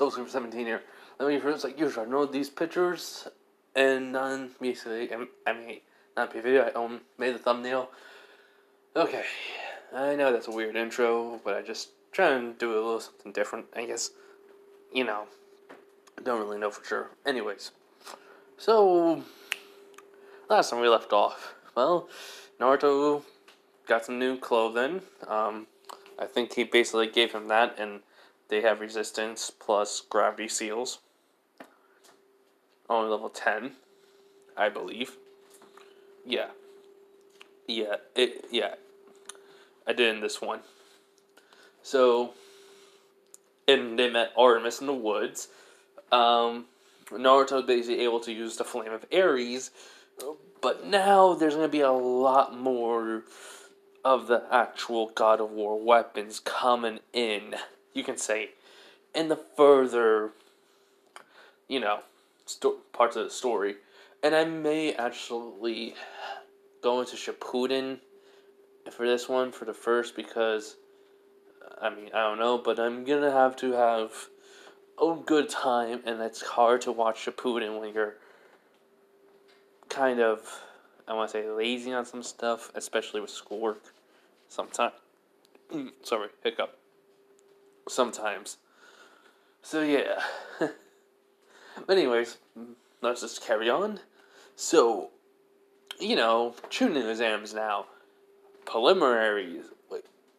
So Super 17 here. Let me first like usually I know these pictures and then basically I mean not video, I made the thumbnail. Okay. I know that's a weird intro, but I just try and do a little something different, I guess. You know. Don't really know for sure. Anyways. So last time we left off, well, Naruto got some new clothing. I think he basically gave him that, and they have resistance plus gravity seals. Only level 10, I believe. Yeah. Yeah. I did in this one. So, and they met Artemis in the woods. Naruto is basically able to use the Flame of Ares, but now there's going to be a lot more of the actual God of War weapons coming in, you can say, in the further, parts of the story. And I may actually go into Shippuden for this one, for the first, because, I don't know, but I'm going to have a good time, and it's hard to watch Shippuden when you're kind of, I want to say, lazy on some stuff, especially with schoolwork. Sometimes. Sorry, hiccup. Sometimes. So, yeah. But anyways, let's just carry on. So, tuning exams now. Preliminaries.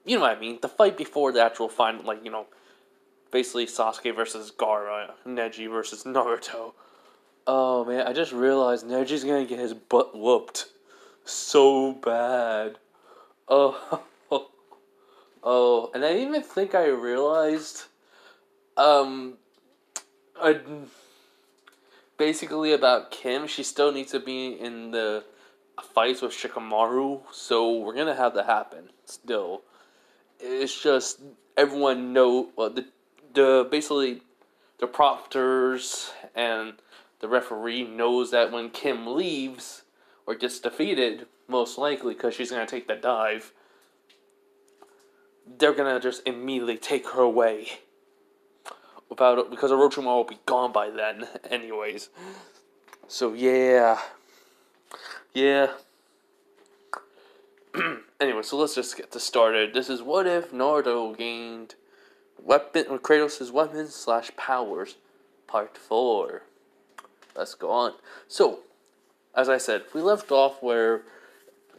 You know what I mean? The fight before the actual final, basically Sasuke versus Gaara, Neji versus Naruto. Oh, man, I just realized Neji's gonna get his butt whooped so bad. Oh, oh, and I didn't even think I realized, I, basically about Kim, she still needs to be in the fights with Shikamaru, so we're gonna have that happen, still. It's just, everyone basically, the proctors and the referee knows that when Kim leaves, or gets defeated, most likely, because she's gonna take the dive, they're gonna just immediately take her away. Because Orochimaru will be gone by then, anyways. So, yeah. Anyway, so let's just get this started. This is what if Naruto gained Kratos' weapons / powers, part 4. Let's go on. So, as I said, we left off where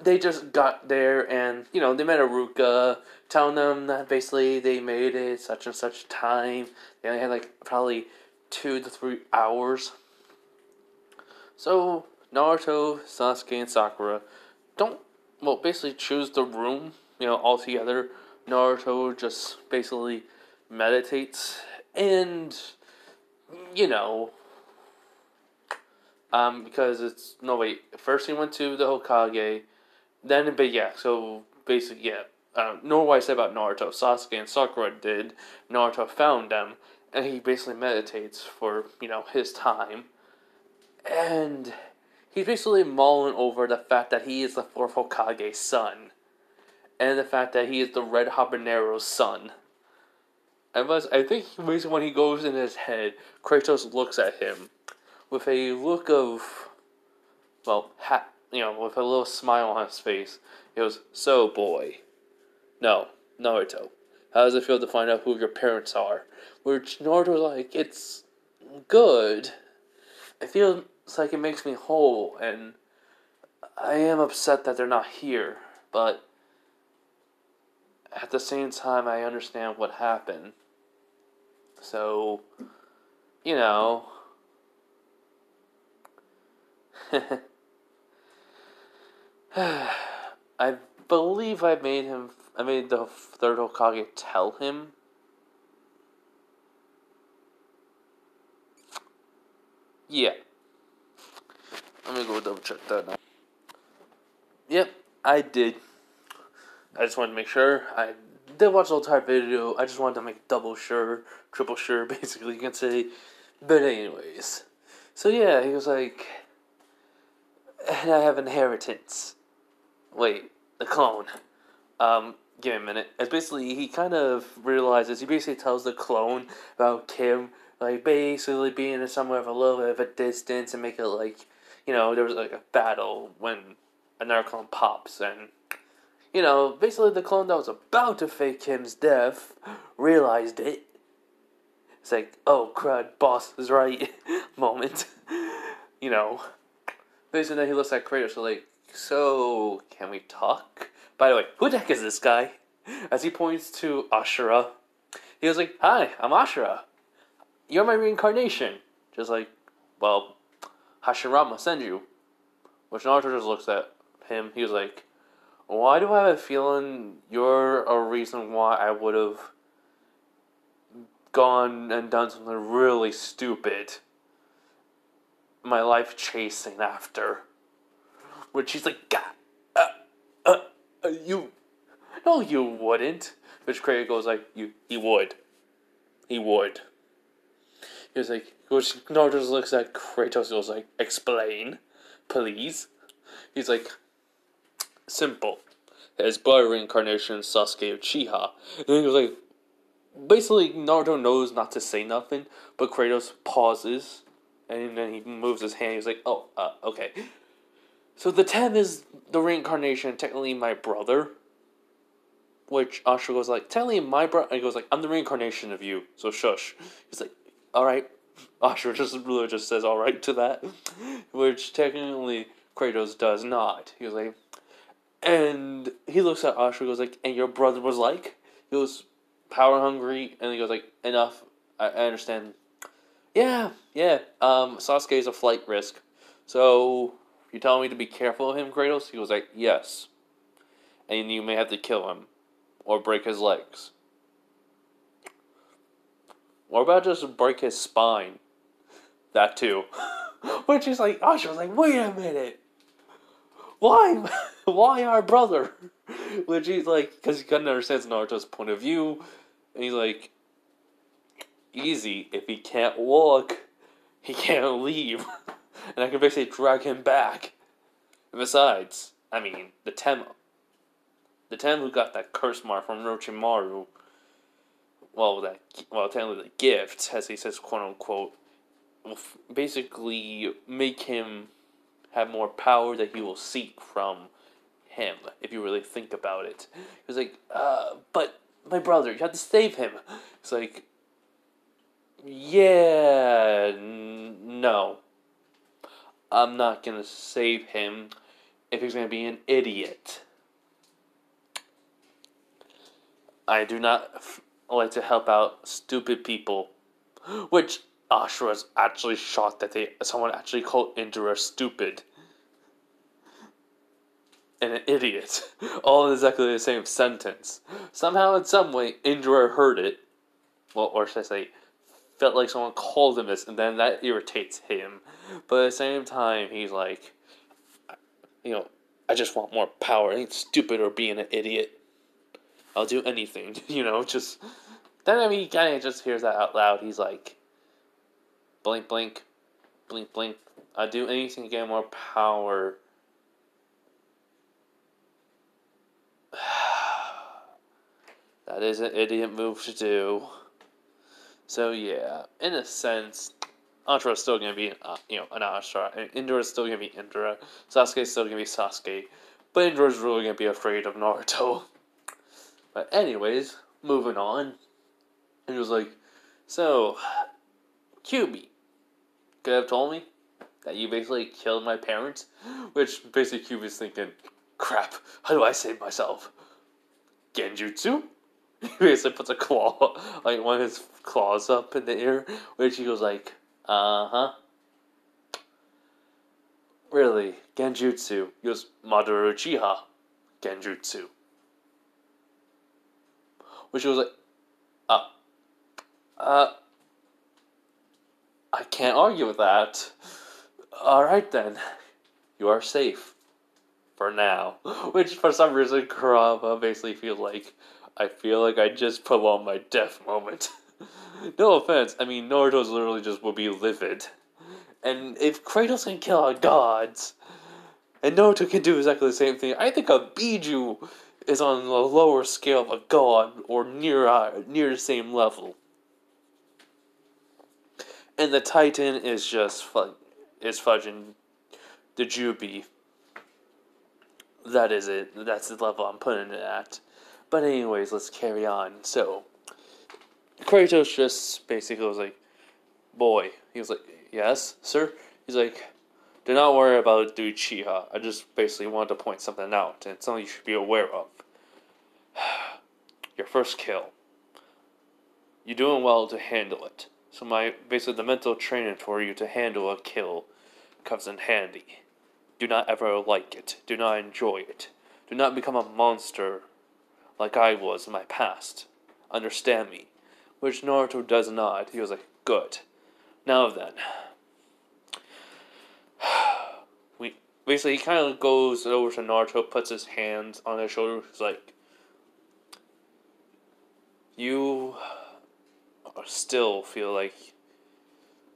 they just got there and, they met Aruka, telling them that basically they made it such and such time. They only had probably 2 to 3 hours. So, Naruto, Sasuke, and Sakura basically choose the room, all together. Naruto just basically meditates and, because first he went to the Hokage, then, so basically, nor what I said about Naruto. Sasuke and Sakura did. Naruto found them, and he basically meditates for, his time. And he's basically mulling over the fact that he is the 4th Hokage's son. And the fact that he is the Red Habanero's son. And I think basically when he goes in his head, Kratos looks at him with a look of, with a little smile on his face. He goes, "So, boy. No, Naruto. How does it feel to find out who your parents are?" Which Naruto's like, "It's good. I feel like it makes me whole, and I am upset that they're not here, but at the same time, I understand what happened. So, I believe I made the 3rd Hokage tell him." Yeah. Let me go double check that now. Yep, I did. I just wanted to make sure. I did watch the entire video. I just wanted to make double sure, triple sure, basically, you can say. But anyways. So yeah, he was like, "And I have inheritance." Wait, the clone. Give me a minute. It's basically, he kind of realizes, he basically tells the clone about Kim like basically being somewhere of a little bit of a distance and make it like, there was like a battle when another clone pops and, basically the clone that was about to fake him's death realized it. It's like, oh crud, boss is right moment. you know. Basically then he looks at Kratos like, so can we talk? By the way, who the heck is this guy? As he points to Ashura. He was like, hi, I'm Ashura. You're my reincarnation. Just like, well, Hashirama sent you. Which Naruto just looks at him. He was like, why do I have a feeling you're a reason why I would have gone and done something really stupid? My life chasing after. Which he's like, you... No, you wouldn't. Which Kratos goes like, he would. He would. He was like, which Naruto just looks at Kratos and goes like, explain, please. He's like, simple. His brother reincarnation Sasuke Uchiha. And then he was like, basically Naruto knows not to say nothing, but Kratos pauses, and then he moves his hand. He's like, oh, okay. So the 10 is the reincarnation, technically my brother. Which Ashura goes like, technically my brother, and he goes like, I'm the reincarnation of you, so shush. He's like, alright. Ashura just says alright to that. Which technically Kratos does not. He was like, and he looks at Ashura and goes like, and your brother was like? He was power hungry, and he goes like, enough, I understand. Yeah, Sasuke is a flight risk. So, you telling me to be careful of him, Kratos? He was like, yes. And you may have to kill him. Or break his legs. What about just break his spine? That too. Which is like, Asha was like, wait a minute. Why? Why our brother? Which he's like, because he kind of understands Naruto's point of view. And he's like, easy. If he can't walk, he can't leave. And I can basically drag him back. And besides, I mean, the Tem who got that curse mark from Orochimaru, technically the gift, as he says, quote unquote, will basically make him have more power that he will seek from him, if you really think about it. He was like, but my brother, you have to save him. It's like, yeah, no. I'm not gonna save him if he's gonna be an idiot. I do not like to help out stupid people. Which Ashura was actually shocked that someone actually called Indra stupid. And an idiot. All in exactly the same sentence. Somehow, in some way, Indra heard it. Well, or should I say, felt like someone called him this, and then that irritates him. But at the same time, he's like, I just want more power. I ain't stupid or being an idiot. I'll do anything, just... Then, he kind of just hears that out loud. He's like, blink, blink, blink, blink. I'll do anything to get more power. That is an idiot move to do. So, yeah, in a sense, Ashura is still going to be, an Ashura. And Indra is still going to be Indra. Sasuke is still going to be Sasuke. But Indra is really going to be afraid of Naruto. But anyways, moving on. He was like, so, QB, could have told me that you basically killed my parents? Which basically QB's thinking, crap, how do I save myself? Genjutsu? He basically puts a claw, like one of his claws up in the air, which he goes like, uh-huh. Really, Genjutsu. He goes, Madara Uchiha, Genjutsu. Which was like, I can't argue with that. Alright then. You are safe. For now. Which, for some reason, Kurama basically feels like, I feel like I just prolonged my death moment. No offense, I mean, Naruto's literally just would be livid. And if Kratos can kill our gods, and Naruto can do exactly the same thing, I think a Biju is on the lower scale of a god, or near the same level. And the Titan is just is fudging the Juby. That is it. That's the level I'm putting it at. But anyways, let's carry on. So, Kratos just basically was like, boy. He was like, yes, sir? He's like, do not worry about the Uchiha. I just basically wanted to point something out, and it's something you should be aware of. Your first kill. You're doing well to handle it. So basically the mental training for you to handle a kill comes in handy. Do not ever like it. Do not enjoy it. Do not become a monster like I was in my past. Understand me. Which Naruto does not. He was like, good. Now then. Basically, he kind of goes over to Naruto, puts his hands on his shoulder. He's like, you still feel like,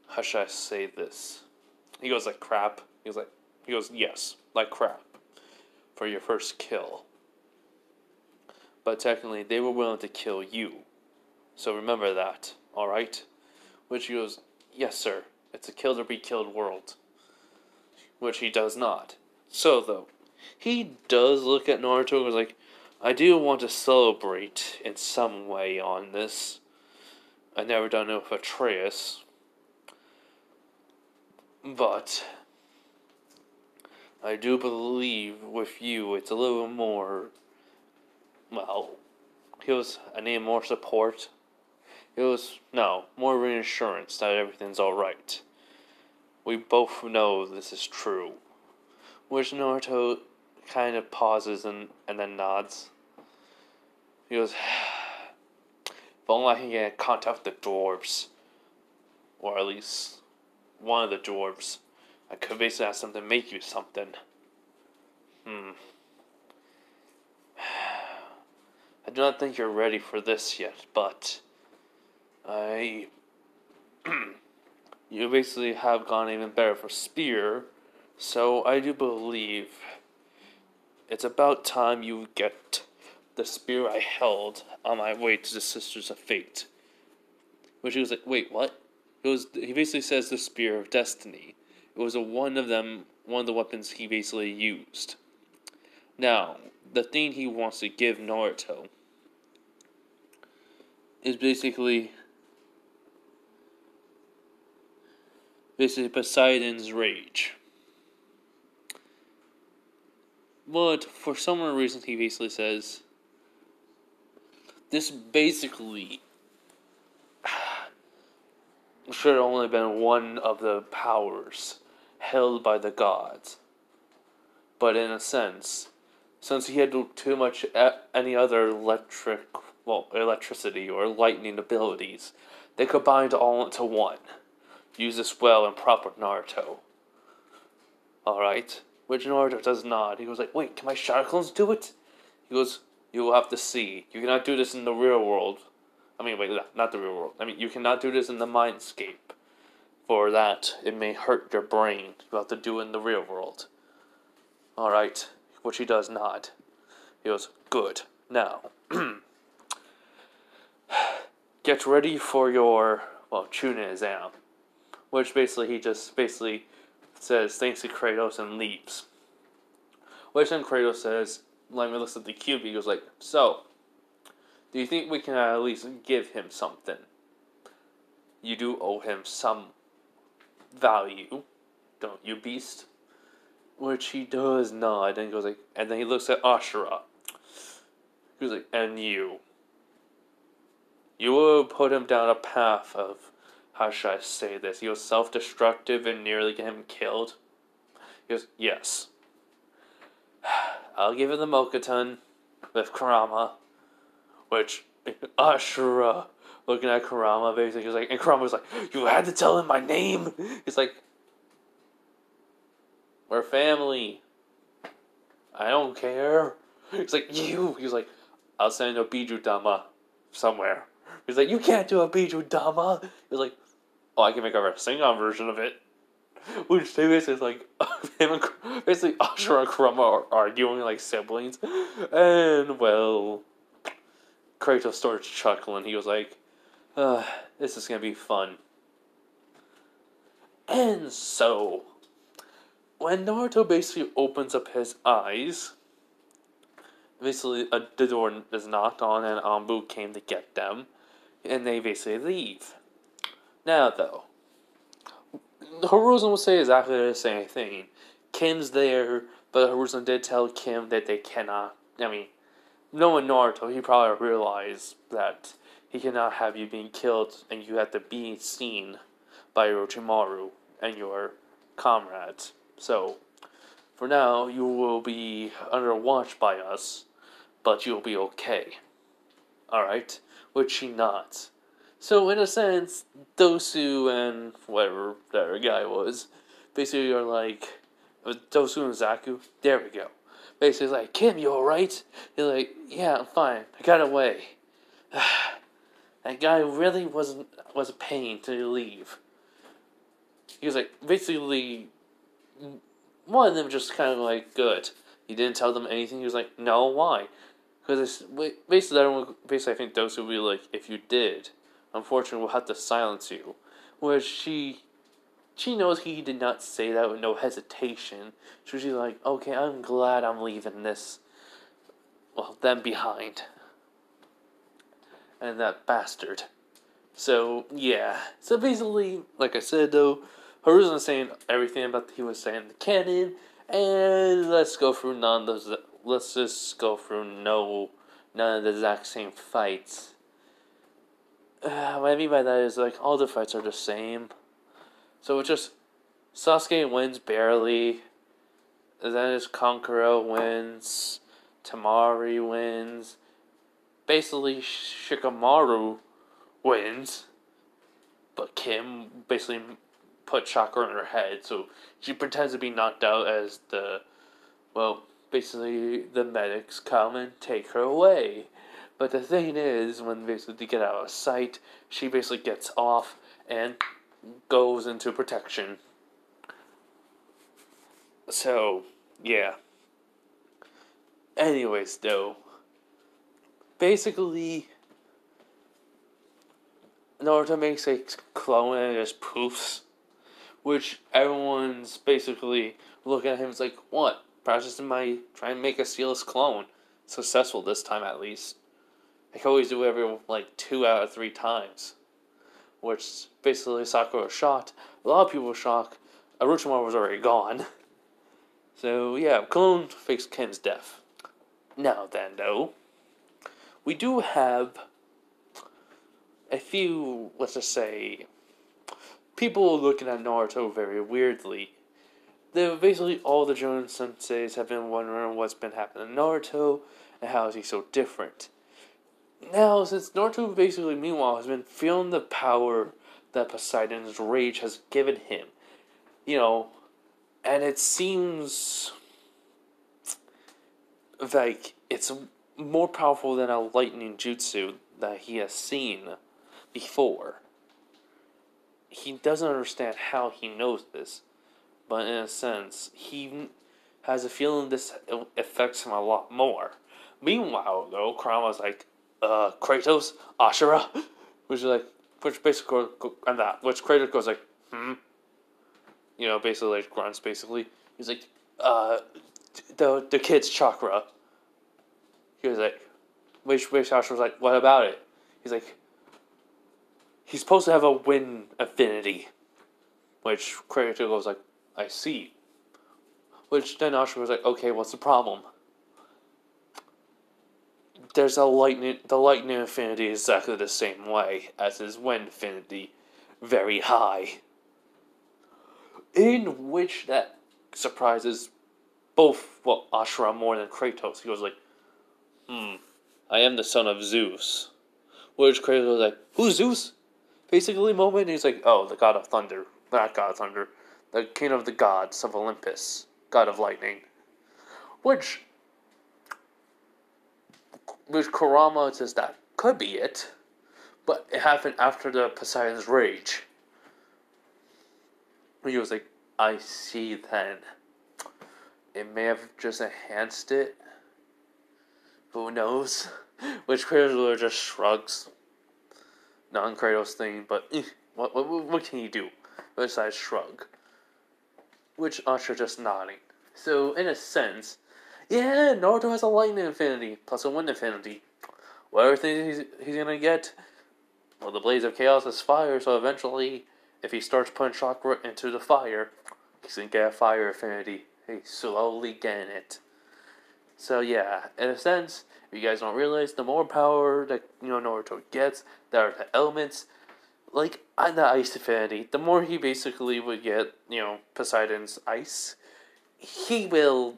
how should I say this? He goes like crap. He goes, yes, like crap. For your first kill. But technically, they were willing to kill you. So remember that, alright? Which he goes, yes sir, it's a kill or be killed world. Which he does not. So though, he does look at Naruto and goes like, I do want to celebrate in some way on this. I've never done it with Atreus. But I do believe with you it's a little more, well, I need more support. More reassurance that everything's alright. We both know this is true. Which Naruto kind of pauses and then nods. He goes, if only I can get in contact with the dwarves. Or at least one of the dwarves. I could basically ask them to make you something. I do not think you're ready for this yet, but you basically have gone even better for spear, so I do believe it's about time you get the spear I held on my way to the Sisters of Fate. Which he was like, wait, what? He basically says the Spear of Destiny. It was one of the weapons he basically used. Now, the thing he wants to give Naruto is basically Poseidon's Rage. But for some reason he basically says this basically should have only been one of the powers held by the gods. But in a sense, since he had too much any other electricity or lightning abilities, they combined all into one. Use this well in proper Naruto. Alright? Which Naruto does not. He goes like, wait, can my shadow clones do it? He goes, you will have to see. You cannot do this in the real world. Not the real world. You cannot do this in the mindscape. For that, it may hurt your brain. You have to do it in the real world. Alright? Which he does not. He goes, good. Now, get ready for your, Chunin exam. Which he just says thanks to Kratos and leaves. Which then Kratos says, let me look at the cube, he goes like, so, do you think we can at least give him something? You do owe him some value, don't you, beast? Which he does nod, and goes like, and then he looks at Ashura. He goes like, and you. You will put him down a path of, how should I say this? He was self-destructive and nearly get him killed. He goes, yes. I'll give him the Mokuton with Kurama. Which, Ashura, looking at Kurama, basically, he's like, and Kurama was like, you had to tell him my name? He's like, we're family. I don't care. He's like, He's like, I'll send a Biju Dama somewhere. He's like, you can't do a Biju Dama. He's like, oh, I can make a Rasengan version of it. Which they basically is like, basically Ashura and Kurama are arguing like siblings. And, well, Kratos starts chuckling. He was like, this is gonna be fun. And so, when Naruto basically opens up his eyes, basically the door is knocked on and Anbu came to get them, and they basically leave. Now though, Hiruzen will say exactly the same thing. Kim's there, but Hiruzen did tell Kim that they cannot, knowing Naruto, he probably realized that he cannot have you being killed and you have to be seen by Orochimaru and your comrades. So, for now, you will be under watch by us, but you'll be okay. Alright? Which he nods. So, in a sense, Dosu and whatever that other guy was, basically are like, Dosu and Zaku, there we go. Basically, it's like, Kim, you alright? He's like, yeah, I'm fine. I got away. That guy really was a pain to leave. He was like, basically, one of them just kind of like, good. He didn't tell them anything. He was like, no, why? Because basically, I think Dosu would be like, if you did, unfortunately, we'll have to silence you. Whereas she knows he did not say that with no hesitation. So she's like, okay, I'm glad I'm leaving them behind. And that bastard. So, yeah. So basically, like I said though, Hiruzen was saying everything about he was saying the canon, and let's just go through none of the exact same fights. What I mean by that is, like, all the fights are the same. So it's just, Sasuke wins barely, then it's Kankuro wins, Tamari wins, basically Shikamaru wins, but Kim basically put chakra in her head, so she pretends to be knocked out as basically the medics come and take her away. But the thing is, when basically they get out of sight, she basically gets off and goes into protection. So, yeah. Anyways, though, basically, Naruto makes a clone and it just poofs, which everyone's basically looking at him as like, what? Practicing my trying to make a sealess clone. Successful this time, at least. I can always do it every, 2 out of 3 times. Which, basically, Sakura was shocked. A lot of people were shocked. Orochimaru was already gone. So, yeah, clone fakes Ken's death. Now then, though, we do have a few, let's just say, people looking at Naruto very weirdly. Basically, all the Jonin senseis have been wondering what's been happening to Naruto and how is he so different. Now, since Naruto basically, meanwhile, has been feeling the power that Poseidon's rage has given him, and it seems like it's more powerful than a lightning jutsu that he has seen before. He doesn't understand how he knows this, but in a sense, he has a feeling this affects him a lot more. Meanwhile, though, Kurama's like, Kratos, Ashura, which basically, and that, which Kratos goes like, basically like grunts, basically. He's like, the kid's chakra. He was like, which Ashura was like, what about it? He's like, he's supposed to have a wind affinity. Which Kratos goes like, I see. Which then Ashura was like, okay, what's the problem? There's the lightning affinity is exactly the same way as his wind affinity, very high. In which that surprises both, Ashura more than Kratos. He goes like, I am the son of Zeus. Which Kratos was like, who's Zeus? Basically, moment, and he's like, oh, the god of thunder. Not god of thunder. The king of the gods of Olympus. God of lightning. Which Kurama says that could be it, but it happened after the Poseidon's rage. He was like, I see then. It may have just enhanced it. Who knows? Which Kratos just shrugs. Non-Kratos thing, but what can you do? besides shrug. Which Usher just nodding. So, in a sense, yeah, Naruto has a lightning infinity, plus a wind infinity. Whatever thing he's gonna get, well, the Blaze of Chaos is fire, so eventually, if he starts putting chakra into the fire, he's gonna get a fire affinity. He's slowly getting it. So yeah, in a sense, if you guys don't realize, the more power that Naruto gets, that are the elements, like on the ice affinity, the more he basically would get, Poseidon's ice, he will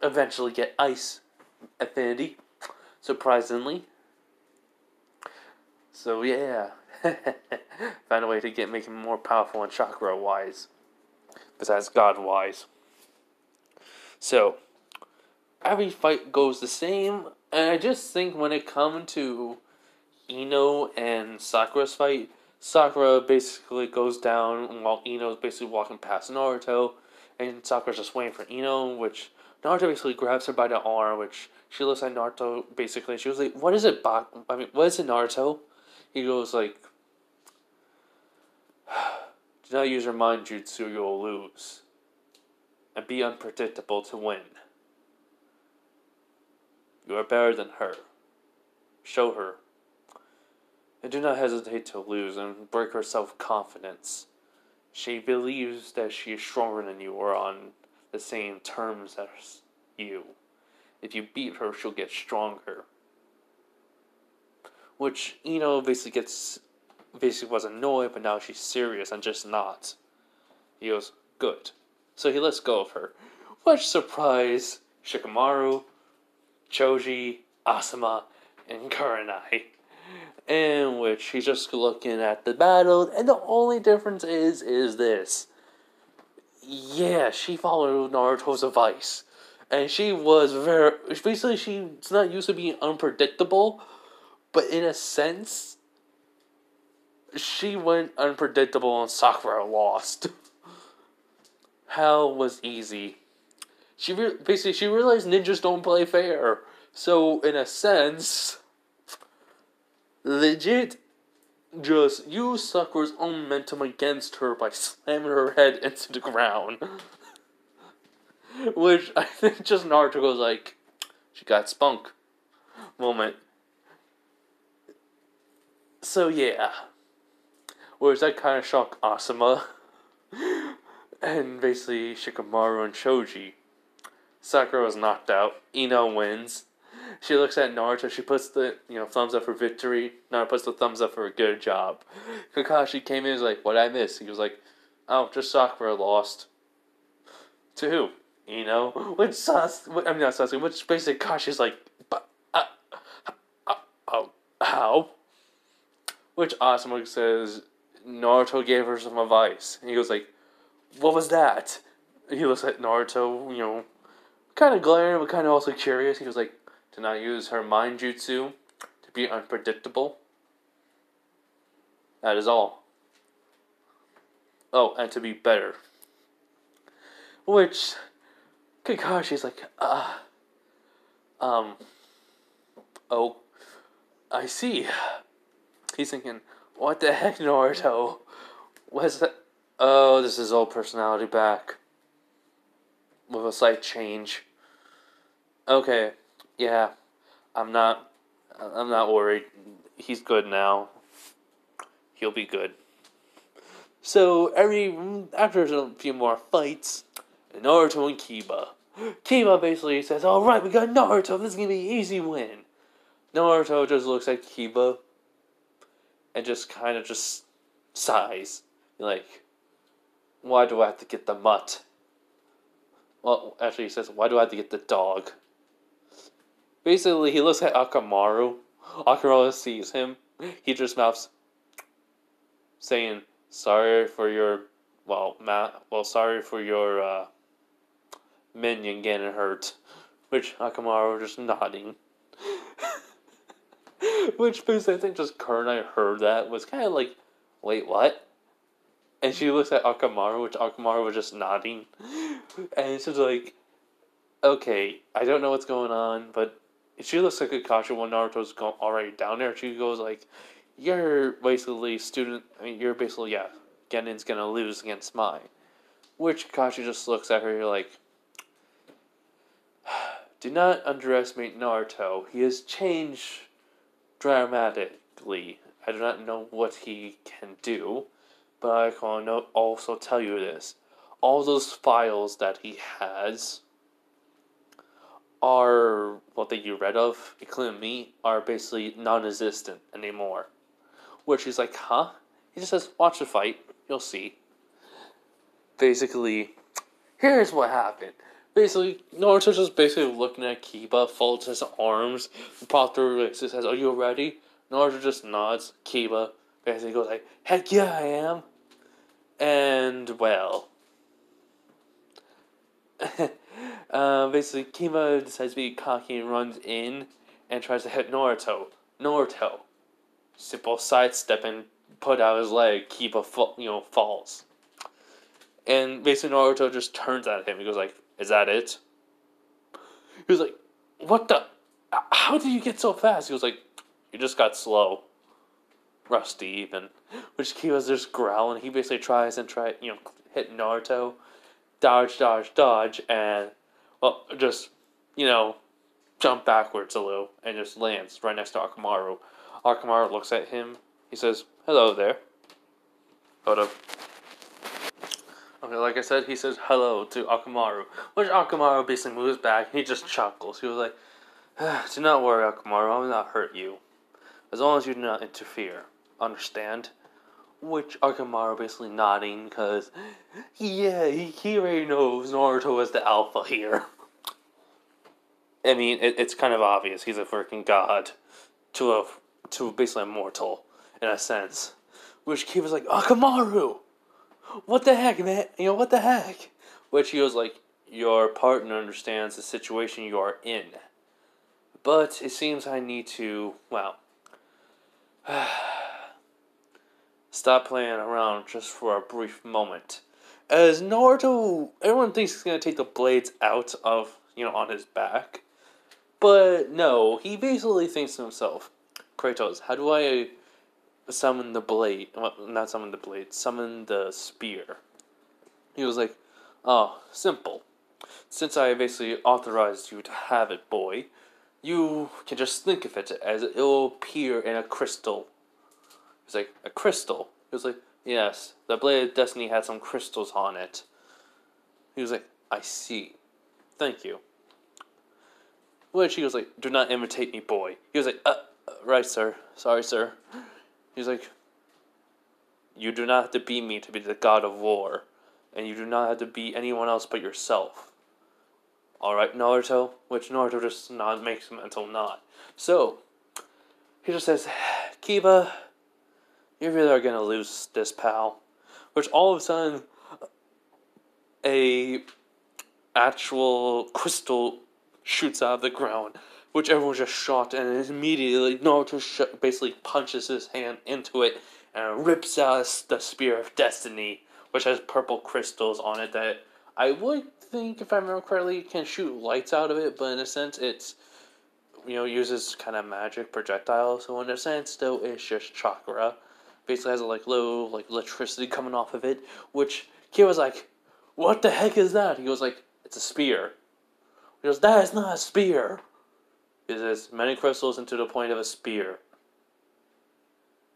eventually get ice affinity, surprisingly. So yeah, found a way to make him more powerful and chakra wise, besides God wise. So every fight goes the same, and I just think when it comes to Ino and Sakura's fight, Sakura basically goes down while Ino's basically walking past Naruto, and Sakura's just waiting for Ino, which Naruto basically grabs her by the arm, which she looks at Naruto basically, and she was like, what is it, what is it, Naruto? He goes like, do not use your mind jutsu, you'll lose. And be unpredictable to win. You are better than her. Show her. And do not hesitate to lose and break her self-confidence. She believes that she is stronger than you or on the same terms as you. If you beat her, she'll get stronger. Which, basically was annoyed, but now she's serious and just not. He goes, good. So he lets go of her. Which surprised Shikamaru, Choji, Asuma, and Kurenai. In which he's just looking at the battle, and the only difference is this. Yeah, she followed Naruto's advice. And she was basically she's not used to being unpredictable, but in a sense, she went unpredictable and Sakura lost. Hell was easy. She realized ninjas don't play fair. So in a sense, legit, just use Sakura's own momentum against her by slamming her head into the ground. Which I think just Naruto goes like, she got spunk moment. So yeah. Whereas that kind of shocked Asuma. And basically Shikamaru and Choji. Sakura was knocked out. Ino wins. She looks at Naruto. She puts the thumbs up for victory. Naruto puts the thumbs up for a good job. Kakashi came in and was like, "What did I miss?" He was like, "Oh, just Sakura lost." To who? Which not Sasuke. Which basically Kakashi's like, how? Which Asuma says Naruto gave her some advice. And he goes like, "What was that?" He looks at Naruto, kind of glaring, but kind of also curious. He was like, to not use her mind jutsu, to be unpredictable. That is all. Oh, and to be better. Which, Kakashi's like, oh, I see. He's thinking, what the heck, Naruto? What's that? Oh, this is old personality back. With a slight change. Okay, yeah, I'm not worried. He's good now. He'll be good. So after a few more fights, Naruto and Kiba basically says, "All right, we got Naruto. This is gonna be an easy win." Naruto just looks at Kiba and just kind of just sighs, like, "Why do I have to get the mutt?" Well, actually, he says, "Why do I have to get the dog?" Basically, he looks at Akamaru. Akamaru sees him. He just mouths, saying, sorry for your minion getting hurt. Which Akamaru just nodding. Which basically I think just Kurenai heard that, was kind of like, wait, what? And she looks at Akamaru, which Akamaru was just nodding. And she's like, okay, I don't know what's going on, but she looks like Kakashi when Naruto's already down there. She goes like, you're basically Genin's gonna lose against mine. Which Kakashi just looks at her like, do not underestimate Naruto. He has changed dramatically. I do not know what he can do, but I can also tell you this. All those files that he has are, what that you read of, including me, are basically non-existent anymore. Which he's like, huh? He just says, watch the fight, you'll see. Basically, here's what happened. Basically, Naruto's just basically looking at Kiba, folds his arms, Proctor says, are you ready? Naruto just nods, Kiba basically goes like, heck yeah, I am. And, well, basically, Kiba decides to be cocky and runs in and tries to hit Naruto. Naruto, simple sidestep and put out his leg. Kiba, falls. And basically, Naruto just turns at him. He goes like, is that it? He was like, what the? How did you get so fast? He was like, you just got slow. Rusty, even. Which Kiba's just growling. He basically tries and hit Naruto. Dodge, and, well, just, jump backwards a little, and just lands right next to Akamaru. Akamaru looks at him. He says, hello there. Hold up. Okay, like I said, he says hello to Akamaru. Which Akamaru basically moves back, and he just chuckles. He was like, do not worry, Akamaru, I will not hurt you. As long as you do not interfere. Understand? Which Akamaru basically nodding, because, yeah, he already knows Naruto is the alpha here. I mean, it's kind of obvious. He's a freaking god to basically a mortal, in a sense. Which Kiba's like, Akamaru! What the heck, man? What the heck? Which he was like, your partner understands the situation you are in. But it seems I need to, stop playing around just for a brief moment. As Naruto, everyone thinks he's going to take the blades out of, on his back. But no, he basically thinks to himself, Kratos, how do I summon the blade? Well, not summon the blade, summon the spear. He was like, oh, simple. Since I basically authorized you to have it, boy, you can just think of it as it will appear in a crystal. He's like, a crystal? He was like, yes, the Blade of Destiny had some crystals on it. He was like, I see. Thank you. Which he was like, do not imitate me, boy. He was like, right, sir. Sorry, sir. He was like, you do not have to be me to be the god of war. And you do not have to be anyone else but yourself. Alright, Naruto? Which Naruto just makes a mental nod. So, he just says, Kiba, you really are gonna lose this, pal. Which all of a sudden, a actual crystal shoots out of the ground, which everyone just shocked, and immediately Naruto basically punches his hand into it and rips out the Spear of Destiny, which has purple crystals on it that I would think, if I remember correctly, can shoot lights out of it, but in a sense it's, uses kind of magic projectiles, so in a sense, though, it's just chakra. Basically has a little electricity coming off of it, which Kid was like, what the heck is that? He goes like, it's a spear. He goes, that is not a spear. It has many crystals into the point of a spear.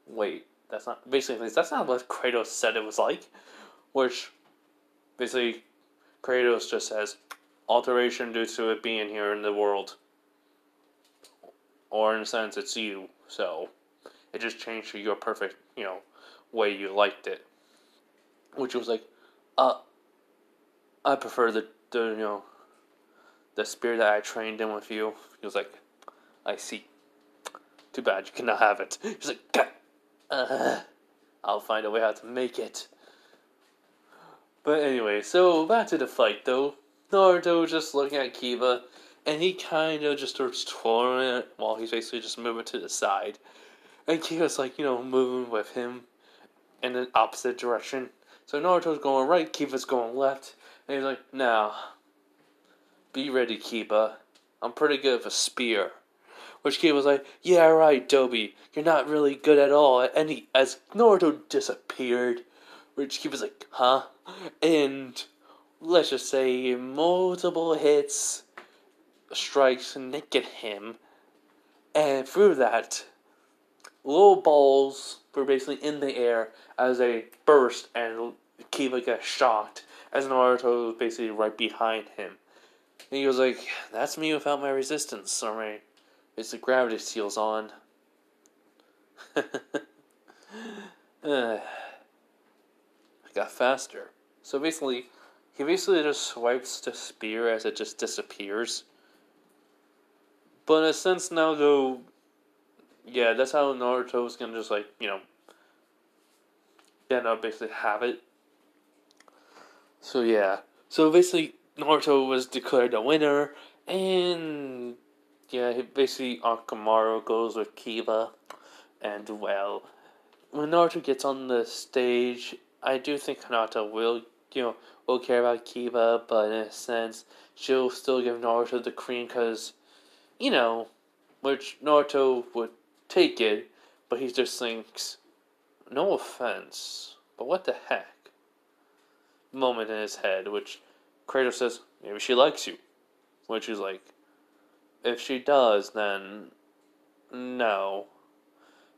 Wait, that's not what Kratos said it was like. Which, basically, Kratos just says, alteration due to it being here in the world. Or in a sense, it's you, so it just changed to your perfect, way you liked it. Which was like, I prefer the spear that I trained in with you. He was like, I see. Too bad you cannot have it. He's like, I'll find a way how to make it. But anyway, so back to the fight though. Naruto was just looking at Kiba, and he kind of just starts twirling it while he's basically just moving to the side. And Kiba's like, moving with him in the opposite direction. So Naruto's going right, Kiba's going left. And he's like, now, be ready, Kiba. I'm pretty good with a spear. Which Kiba's like, yeah, right, Dobie. You're not really good at all. And as Naruto disappeared, Which Kiba's like, huh? And let's just say multiple hits, strikes, naked him. And through that, little balls were basically in the air as they burst, and Kiba gets shocked as Naruto was basically right behind him. And he was like, that's me without my resistance, or my gravity seals on. I got faster. So basically, he just swipes the spear as it just disappears. But in a sense now, though, yeah, that's how Naruto's gonna just, like, basically have it. So yeah. So basically, Naruto was declared the winner, and yeah, basically Akamaru goes with Kiba, and well, when Naruto gets on the stage, I do think Hinata will care about Kiba, but in a sense, she'll still give Naruto the cream because, which Naruto would take it, but he just thinks, no offense, but what the heck? Moment in his head, which Kratos says, maybe she likes you. Which is like, if she does, then no.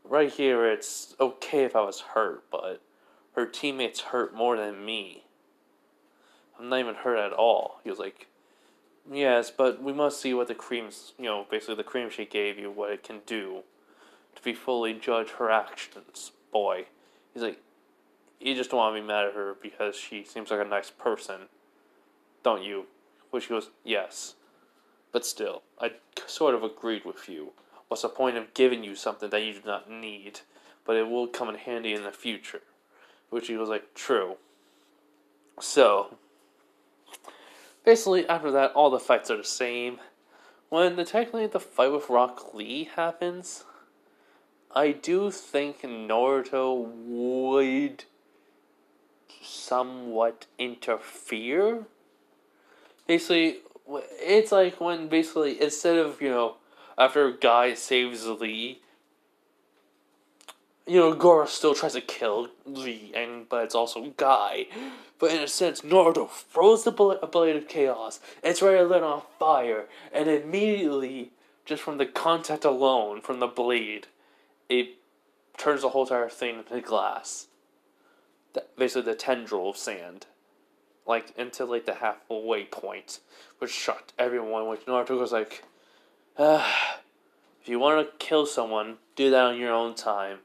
Right here, it's okay if I was hurt, but her teammates hurt more than me. I'm not even hurt at all. He was like, yes, but we must see what the cream's, basically the cream she gave you, what it can do to be fully judge her actions, boy. He's like, you just don't want to be mad at her because she seems like a nice person, don't you? Which goes, yes. But still, I sort of agreed with you. What's the point of giving you something that you do not need, but it will come in handy in the future? Which he was like, true. So, basically, after that, all the fights are the same. When technically the fight with Rock Lee happens, I do think Naruto would somewhat interfere. Basically, it's like when basically, instead of, after Guy saves Lee, Goro still tries to kill Lee, but it's also Guy. But in a sense, Naruto throws the blade of chaos, it's ready to let on fire, and immediately, just from the contact alone, from the blade, it turns the whole entire thing into glass. Basically the tendril of sand. Until the halfway point, which shocked everyone, which Naruto was like, if you want to kill someone, do that on your own time.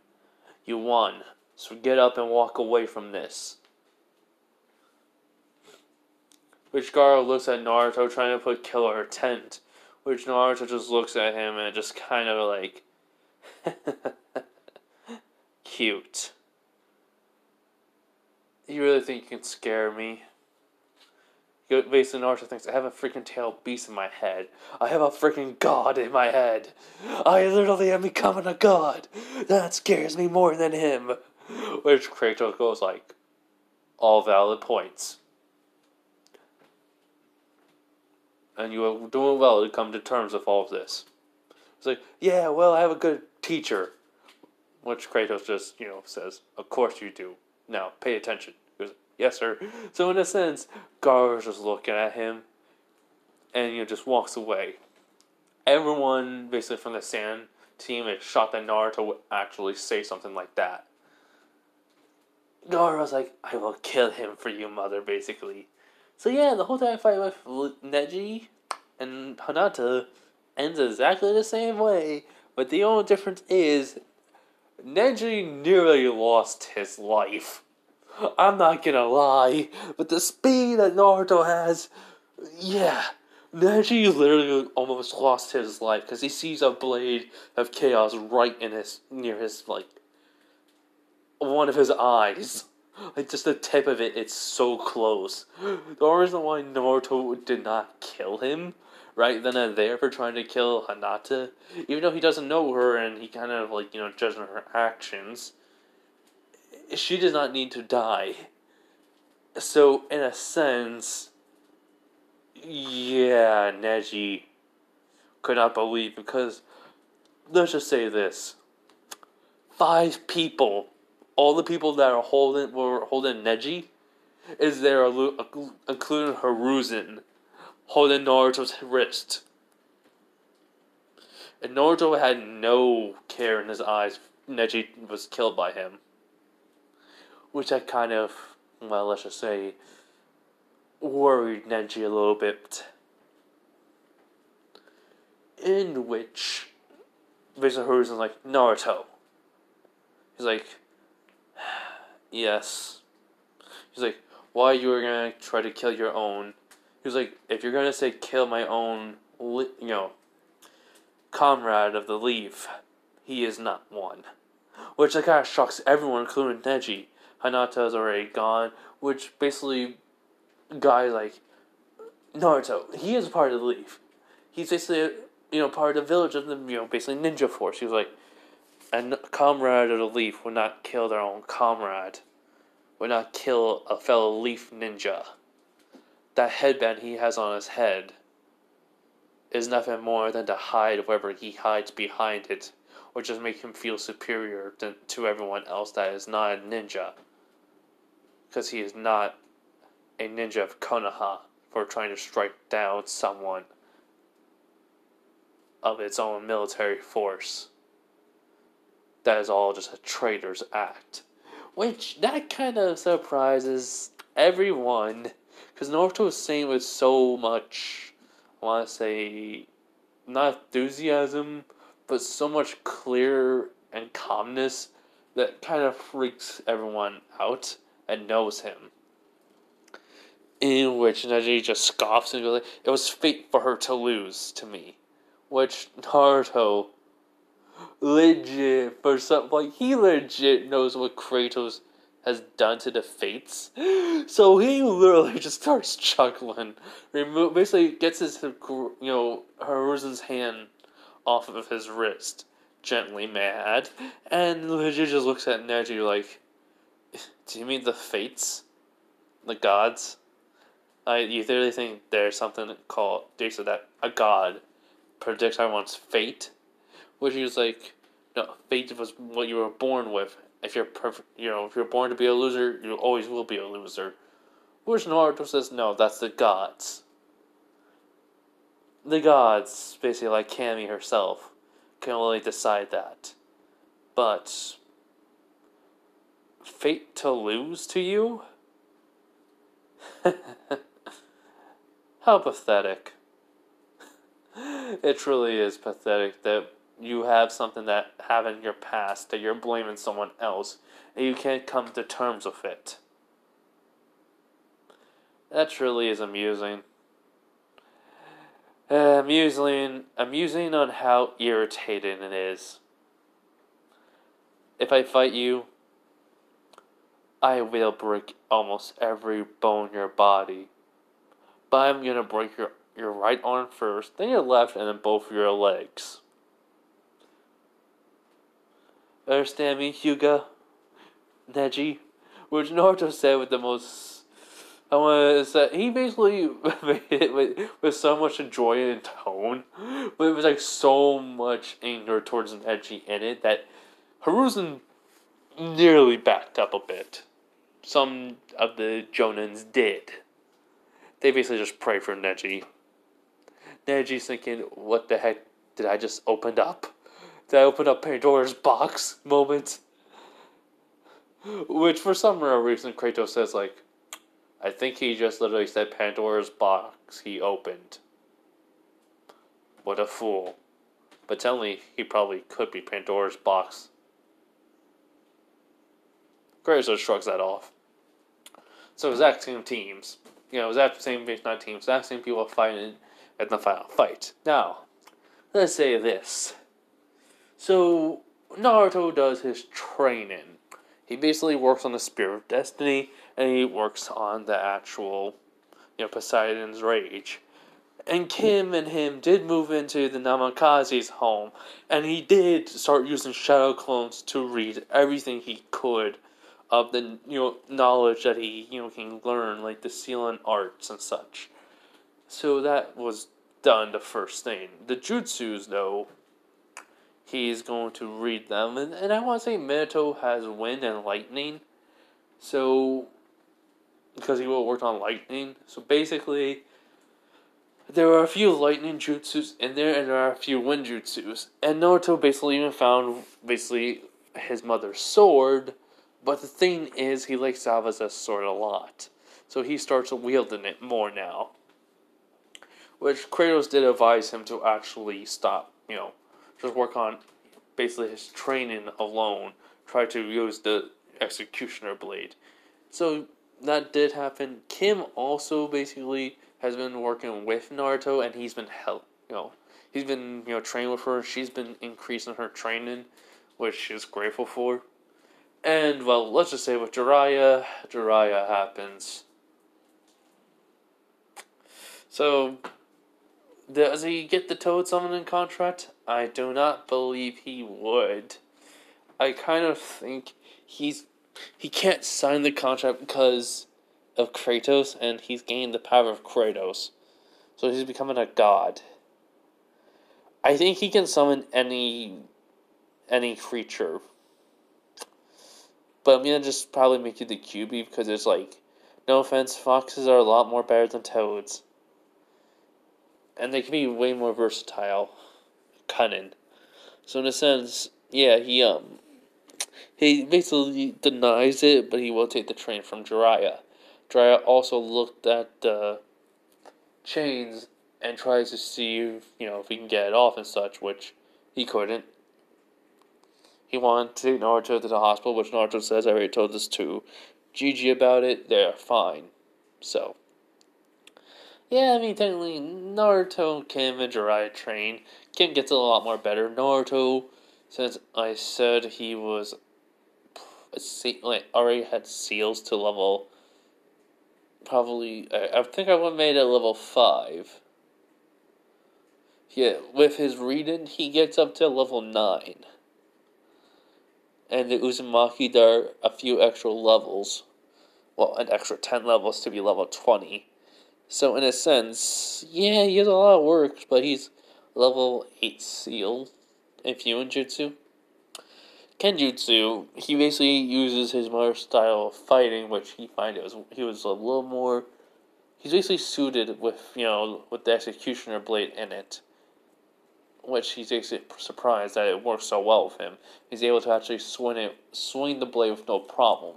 You won, so get up and walk away from this. Which Garo looks at Naruto trying to put killer tent, which Naruto just looks at him and just kind of like, cute. You really think you can scare me? Basically, Naruto thinks, I have a freaking tailed beast in my head. I have a freaking god in my head. I literally am becoming a god. That scares me more than him. Which Kratos goes like, all valid points. And you are doing well to come to terms with all of this. It's like, yeah, well, I have a good teacher. Which Kratos just, says, of course you do. Now, pay attention. He goes, yes, sir. So in a sense, Garo's just looking at him and, just walks away. Everyone, basically from the Sand team, is shocked that Naruto would actually say something like that. Garo's like, I will kill him for you, mother, basically. So yeah, the whole time fight with Neji and Hinata ends exactly the same way, but the only difference is Neji nearly lost his life. I'm not gonna lie, but the speed that Naruto has, yeah, Neji literally almost lost his life because he sees a blade of chaos right near his, one of his eyes. Just the tip of it, it's so close. The only reason why Naruto did not kill him right then and there for trying to kill Hinata, even though he doesn't know her and he kind of, judging her actions, she does not need to die. So, in a sense, yeah, Neji could not believe, because, let's just say this, 5 people all the people that were holding Neji is there, including Hiruzen, holding Naruto's wrist. And Naruto had no care in his eyes. Neji was killed by him. Which I kind of, well, let's just say, worried Neji a little bit. In which, basically Hiruzen's like, Naruto. He's like, yes. He's like, why you were gonna try to kill your own? He was like, if you're gonna say kill my own, comrade of the leaf, he is not one. Which kind of shocks everyone, including Neji. Hinata's already gone, which basically, guys like, Naruto, he is part of the leaf. He's basically, part of the village of the, basically ninja force. He was like, a comrade of the leaf would not kill their own comrade. Would not kill a fellow leaf ninja. That headband he has on his head is nothing more than to hide whatever he hides behind it, or just make him feel superior to everyone else that is not a ninja. Because he is not a ninja of Konoha for trying to strike down someone of its own military force. That is all just a traitor's act. Which, that kind of surprises everyone. Because Naruto was saying with so much, I want to say, not enthusiasm, but so much clear and calmness that kind of freaks everyone out and knows him. In which Neji just scoffs and goes like, it was fate for her to lose to me. Which Naruto legit, for something like, he legit knows what Kratos has done to the fates. So he literally just starts chuckling. Basically gets his, Hiruzen's hand off of his wrist, gently mad, and legit just looks at Neji like, do you mean the fates? The gods? You literally think there's something called, they said that a god predicts everyone's fate? Which he was like, no, fate was what you were born with. If you're if you're born to be a loser, you always will be a loser. Which Naruto says, no, that's the gods. The gods, basically like Kami herself, can only decide that. But fate to lose to you? How pathetic. It truly is pathetic that you have something that happened in your past that you're blaming someone else and you can't come to terms with it. That truly is amusing. Amusing on how irritating it is. If I fight you, I will break almost every bone in your body. But I'm gonna break your right arm first, then your left, and then both your legs. Understand me, Hyuga? Neji? Which Naruto said with the most... I want to say... He basically made it with so much joy and tone. But it was like so much anger towards Neji in it that Hiruzen nearly backed up a bit. Some of the Jonins did. They basically just prayed for Neji. Neji's thinking, what the heck did I just open up? Did I open up Pandora's box moment? Which for some reason Kratos says like, I think he just literally said Pandora's box he opened. What a fool. But technically, he probably could be Pandora's box. Kratos shrugs that off. So exact same teams. Exact same people fighting in the final fight. Now, let's say this. So, Naruto does his training. He basically works on the Spear of Destiny, and he works on the actual, Poseidon's Rage. And Kim and him did move into the Namikaze's home, and he did start using shadow clones to read everything he could of the, knowledge that he, can learn, like the sealing arts and such. So that was done the first thing. The jutsus, though, he's going to read them. And I want to say Minato has wind and lightning. So, because he will work on lightning. So basically, there are a few lightning jutsus in there, and there are a few wind jutsus. And Naruto basically even found, his mother's sword. But the thing is, he likes Zabuza's sword a lot. So he starts wielding it more now. Which Kratos did advise him to actually stop, just work on basically his training alone. Try to use the executioner blade. So that did happen. Kim also basically has been working with Naruto, and he's been he's been training with her. She's been increasing her training, which she's grateful for. And well, let's just say with Jiraiya happens. So, does he get the Toad Summoning contract? I do not believe he would. I kind of think he can't sign the contract because of Kratos, and he's gained the power of Kratos. So he's becoming a god. I think he can summon any creature. But I'm gonna just probably make you the QB because it's no offense, foxes are a lot more better than toads. And they can be way more versatile. Cunning. So in a sense, yeah, he basically denies it, but he will take the train from Jiraiya. Jiraiya also looked at the chains and tries to see if he can get it off and such, which he couldn't. He wanted to take Naruto to the hospital, which Naruto says, I already told this to Gigi about it, they're fine. So, yeah, I mean, technically, Naruto, Kim, and Jiraiya train. Kim gets a lot more better. Naruto, since I said he was already had seals to level, probably, I think I would have made it level 5. Yeah, with his reading, he gets up to level 9. And the Uzumaki, there are a few extra levels. Well, an extra 10 levels to be level 20. So, in a sense, yeah, he has a lot of work, but he's level 8 sealed in Fuinjutsu. Kenjutsu, he basically uses his mother style of fighting, which he was a little more. He's basically suited with with the executioner blade in it, which he's basically surprised that it works so well with him. He's able to actually swing the blade with no problem.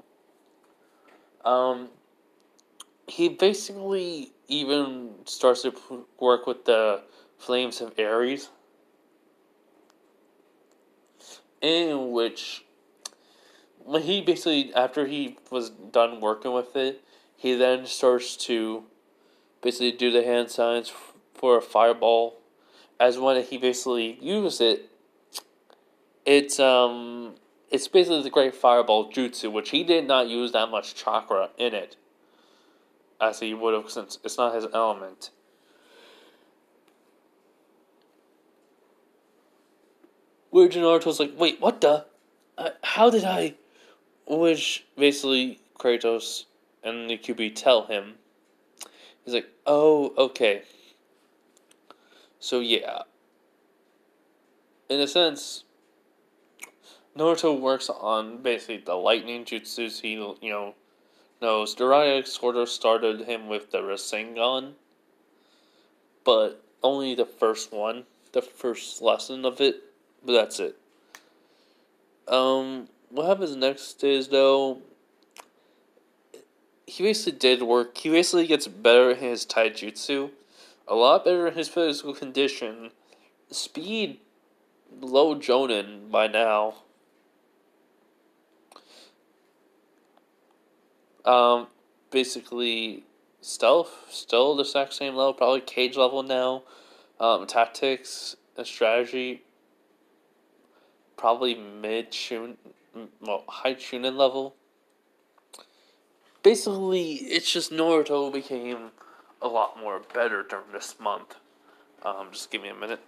He basically even starts to work with the Flames of Ares, in which, when he basically, after he was done working with it, he then starts to basically do the hand signs for a fireball. As when he basically used it, it's basically the Great Fireball Jutsu, which he did not use that much chakra in it, as he would have, since it's not his element. Where Naruto's like, wait, what the? How did I? Which basically Kratos and the QB tell him. He's like, oh, okay. So yeah. In a sense, Naruto works on basically the lightning jutsus. He, knows Jiraiya sort of started him with the Rasengan, but only the first one, the first lesson of it, but that's it. What happens next is, though, he basically gets better in his taijutsu, a lot better in his physical condition, speed below Jonin by now. Basically, stealth, still the exact same level, probably cage level now. Tactics and strategy, probably high Chunin level. Basically, it's just Naruto became a lot more better during this month. Just give me a minute.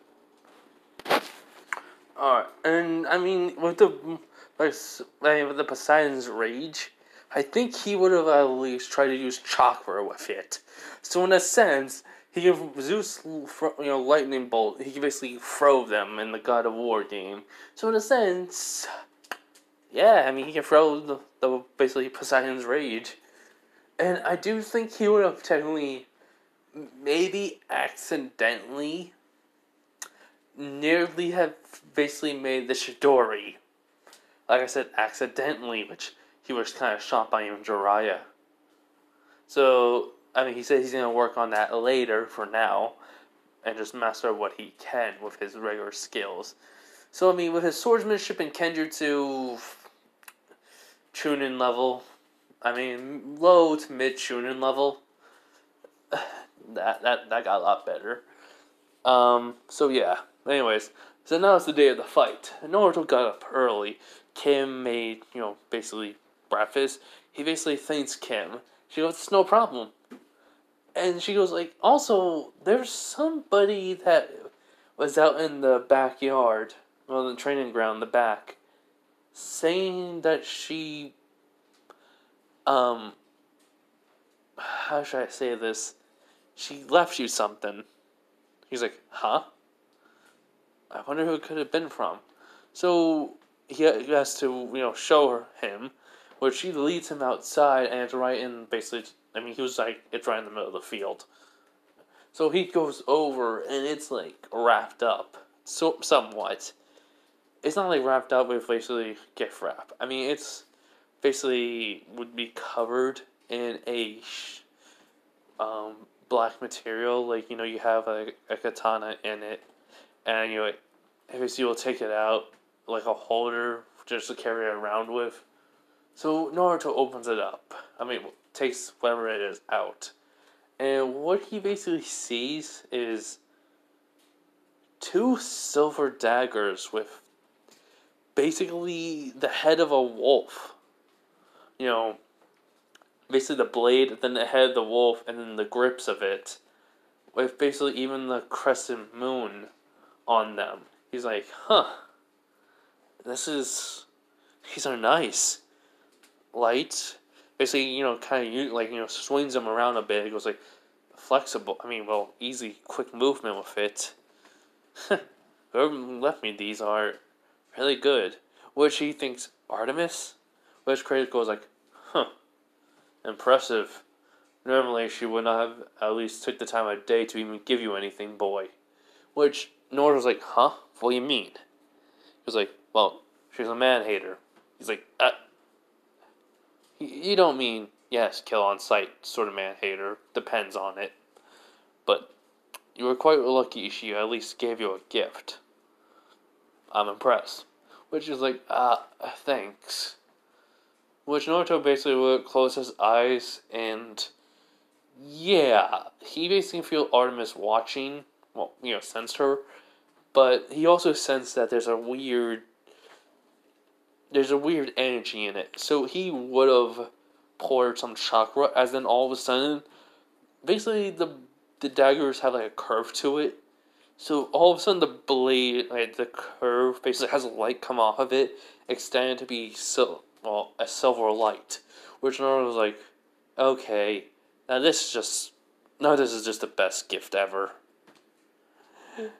Alright, and I mean, with the Poseidon's Rage, I think he would have at least tried to use chakra with it. So in a sense, he can Zeus, lightning bolt. He can basically throw them in the God of War game. So in a sense, yeah, I mean he can throw the basically Poseidon's rage, and I do think he would have technically, maybe accidentally, nearly have basically made the Chidori. Like I said, accidentally, which he was kind of shot by Jiraiya. So, I mean, he said he's going to work on that later for now, and just master what he can with his regular skills. So, I mean, with his swordsmanship and Kenjutsu Chunin level, I mean, low to mid Chunin level, that got a lot better. So yeah. Anyways, so now it's the day of the fight. Naruto got up early. Kim made, basically breakfast. He basically thanks Kim. She goes, it's no problem. And she goes, like, also, there's somebody that was out in the backyard, well, the training ground, the back, saying that she, how should I say this? She left you something. He's like, huh? I wonder who it could have been from. So he has to, show him, where she leads him outside, and it's right in basically. I mean, he was like, it's right in the middle of the field. So he goes over, and it's like wrapped up, so somewhat. It's not like wrapped up with basically gift wrap. I mean, it's basically would be covered in a black material, like you have a katana in it, and obviously you'll take it out like a holder just to carry it around with. So Naruto opens it up. I mean, takes whatever it is out, and what he basically sees is two silver daggers with basically the head of a wolf. Basically the blade, then the head of the wolf, and then the grips of it, with basically even the crescent moon on them. He's like, huh, these are nice. Light, basically, kind of, swings them around a bit. It goes like, flexible, easy, quick movement with it. Whoever left me these are really good. Which he thinks, Artemis? Which Kratos goes like, huh, impressive. Normally she would not have at least took the time of day to even give you anything, boy. Which Naruto's like, huh? What do you mean? He was like, well, she's a man-hater. He's like, you don't mean, yes, kill on sight sort of man-hater. Depends on it. But you were quite lucky she at least gave you a gift. I'm impressed. Which is like, thanks. Which Naruto basically would close his eyes and, yeah, he basically feel Artemis watching, sensed her, but he also sensed that there's a weird energy in it. So he would have poured some chakra, as then all of a sudden, basically the daggers have like a curve to it. So all of a sudden the blade, like the curve, basically has a light come off of it, extended to be a silver light. Which Naruto was like, okay, this is just the best gift ever.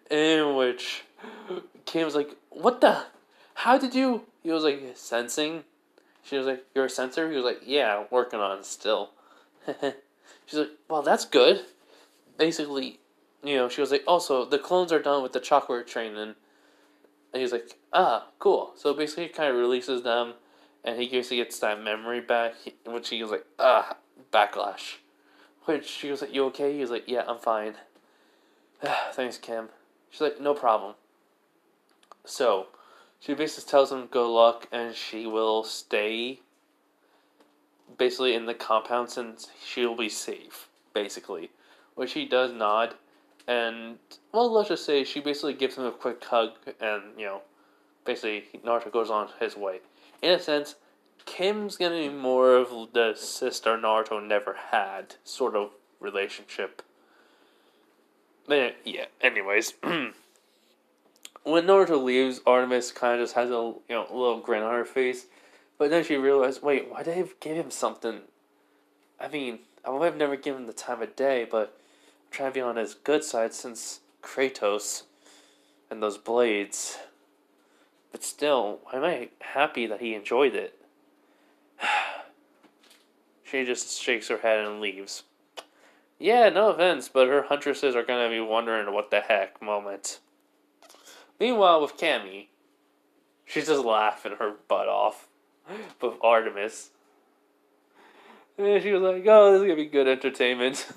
In which Kim was like, what the? How did you? He was like, sensing. She was like, you're a sensor? He was like, yeah, I'm working on it still. She's like, well, that's good. Basically, she was like, also, the clones are done with the chakra training. And he's like, cool. So basically, he kind of releases them, and he basically gets that memory back, which he was like, backlash. Which she was like, you okay? He was like, yeah, I'm fine. Thanks, Kim. She's like, no problem. So, she basically tells him good luck, and she will stay basically in the compound since she'll be safe, basically. Which he does nod, and, well, let's just say she basically gives him a quick hug, and, basically Naruto goes on his way. In a sense, Kim's getting more of the sister Naruto never had sort of relationship. But yeah, anyways. When Naruto leaves, Artemis kind of just has a little grin on her face. But then she realized, wait, why did I give him something? I mean, I would have never given him the time of day, but trying to be on his good side since Kratos and those blades. But still, why am I happy that he enjoyed it? She just shakes her head and leaves. Yeah, no offense, but her huntresses are gonna be wondering what the heck moment. Meanwhile, with Cammy, she's just laughing her butt off with Artemis. And she was like, oh, this is gonna be good entertainment.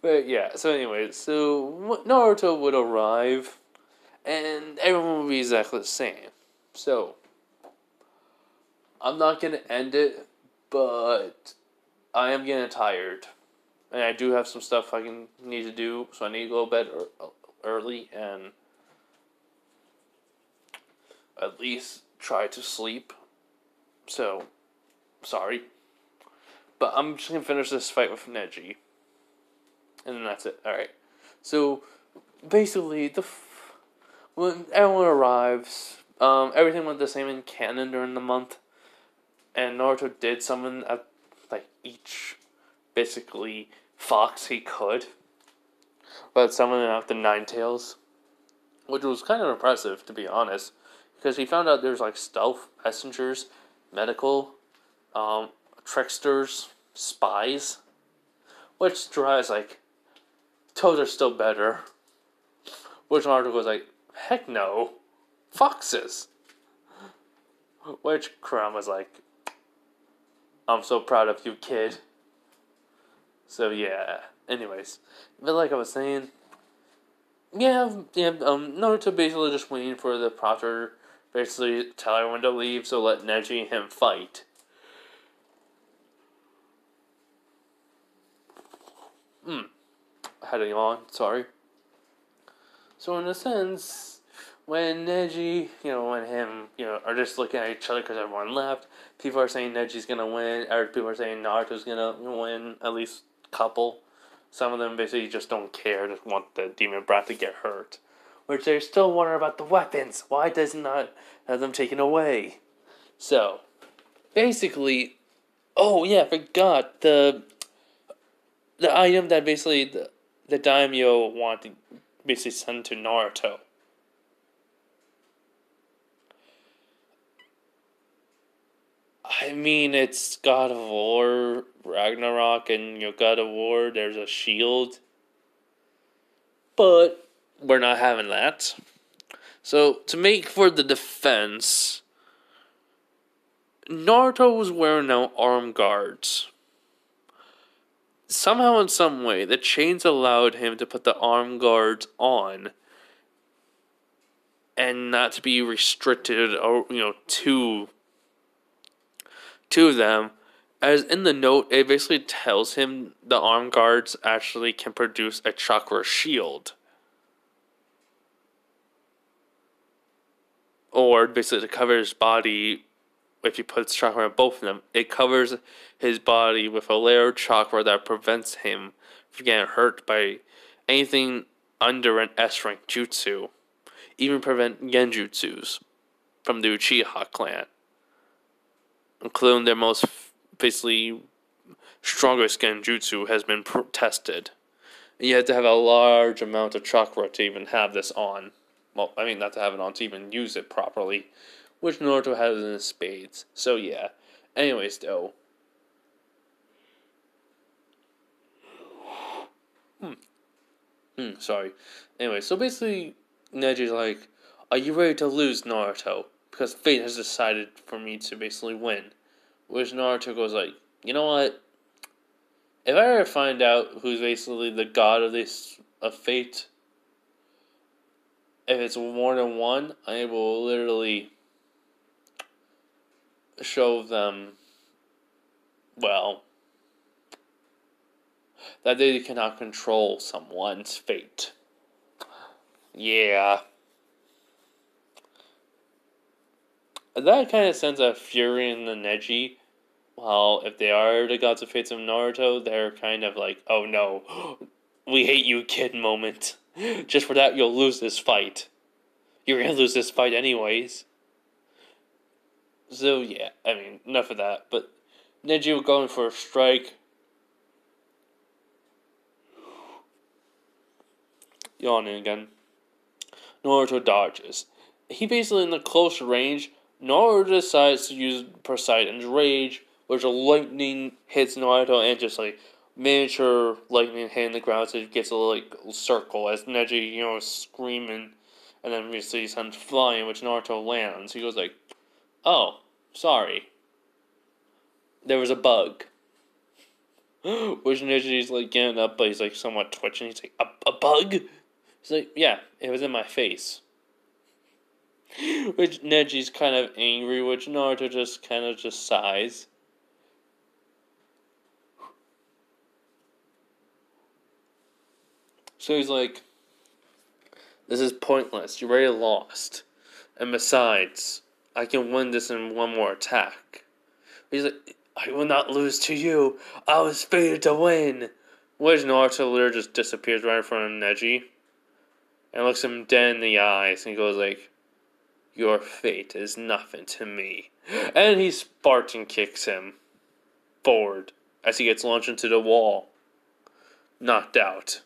But yeah, so anyway, so Naruto would arrive, and everyone would be exactly the same. So, I'm not gonna end it, but I am getting tired. And I do have some stuff I need to do, so I need to go to bed early and at least try to sleep. So, sorry. But I'm just going to finish this fight with Neji. And then that's it. Alright. So, basically, when everyone arrives, everything went the same in canon during the month. And Naruto did summon each, basically, fox he could. But summoning out the Nine Tails. Which was kind of impressive, to be honest. Because he found out there's stealth messengers, medical, tricksters, spies. Which drives toads are still better. Which Naruto was like, heck no. Foxes. Which Kurama's like, I'm so proud of you, kid. So yeah. Anyways. But like I was saying, Naruto basically just waiting for the Proctor basically tell everyone to leave, so let Neji and him fight. Heading on, sorry. So in a sense, when Neji, when him, are just looking at each other because everyone left, people are saying Neji's gonna win, or people are saying Naruto's gonna win, at least a couple. Some of them basically just don't care, just want the demon brat to get hurt. Which they're still wondering about the weapons. Why does not have them taken away? So, basically, oh yeah, I forgot, the item that basically the daimyo wanted to basically send to Naruto. I mean, it's God of War, Ragnarok, and God of War, there's a shield. But we're not having that. So, to make for the defense, Naruto was wearing now arm guards. Somehow, in some way, the chains allowed him to put the arm guards on and not to be restricted, or to them. As in the note, it basically tells him the arm guards actually can produce a chakra shield. Or basically to cover his body, if you put chakra on both of them, it covers his body with a layer of chakra that prevents him from getting hurt by anything under an S rank jutsu. Even prevent genjutsus from the Uchiha clan. Including their most basically strongest genjutsu has been tested. And you have to have a large amount of chakra to even have this on. Well, I mean, not to have it on, to even use it properly. Which Naruto has in his spades. So, yeah. Anyways, though. Sorry. Anyway, so basically, Neji's like, are you ready to lose, Naruto? Because fate has decided for me to basically win. Which Naruto goes like, you know what? If I ever find out who's basically the god of fate, if it's more than one, I will literally show them, well, that they cannot control someone's fate. Yeah. That kind of sends a fury in the Neji. Well, if they are the gods of fates of Naruto, they're kind of like, oh no, we hate you, kid moment. Just for that, you'll lose this fight. You're gonna lose this fight anyways. So, yeah, I mean, enough of that. But Neji was going for a strike. Yawning again. Naruto dodges. He basically, in the close range, Naruto decides to use Poseidon's Rage, which a lightning hits Naruto and just like miniature lightning hitting the ground, so it gets a like circle as Neji, is screaming, and then we see him flying, which Naruto lands. He goes like, "Oh, sorry, there was a bug." Which Neji's like getting up, but he's like somewhat twitching. He's like, "A bug?" He's like, "Yeah, it was in my face." Which Neji's kind of angry, which Naruto just kind of just sighs. So he's like, "This is pointless. You're already lost. And besides, I can win this in one more attack." He's like, "I will not lose to you. I was fated to win." Which Naruto literally just disappears right in front of Neji. And looks him dead in the eyes. And he goes like, "Your fate is nothing to me." And he Spartan kicks him forward as he gets launched into the wall. Knocked out.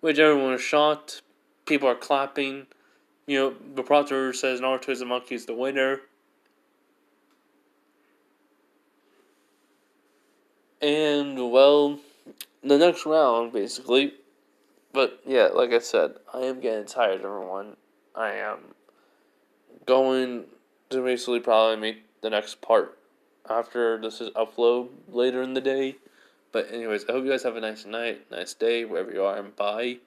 Which everyone is shocked. People are clapping. The proctor says Naruto Uzumaki is the winner. And, well, the next round, basically. But, yeah, like I said, I am getting tired, everyone. I am going to basically probably make the next part after this is upload later in the day. But anyways, I hope you guys have a nice night, nice day, wherever you are, and bye.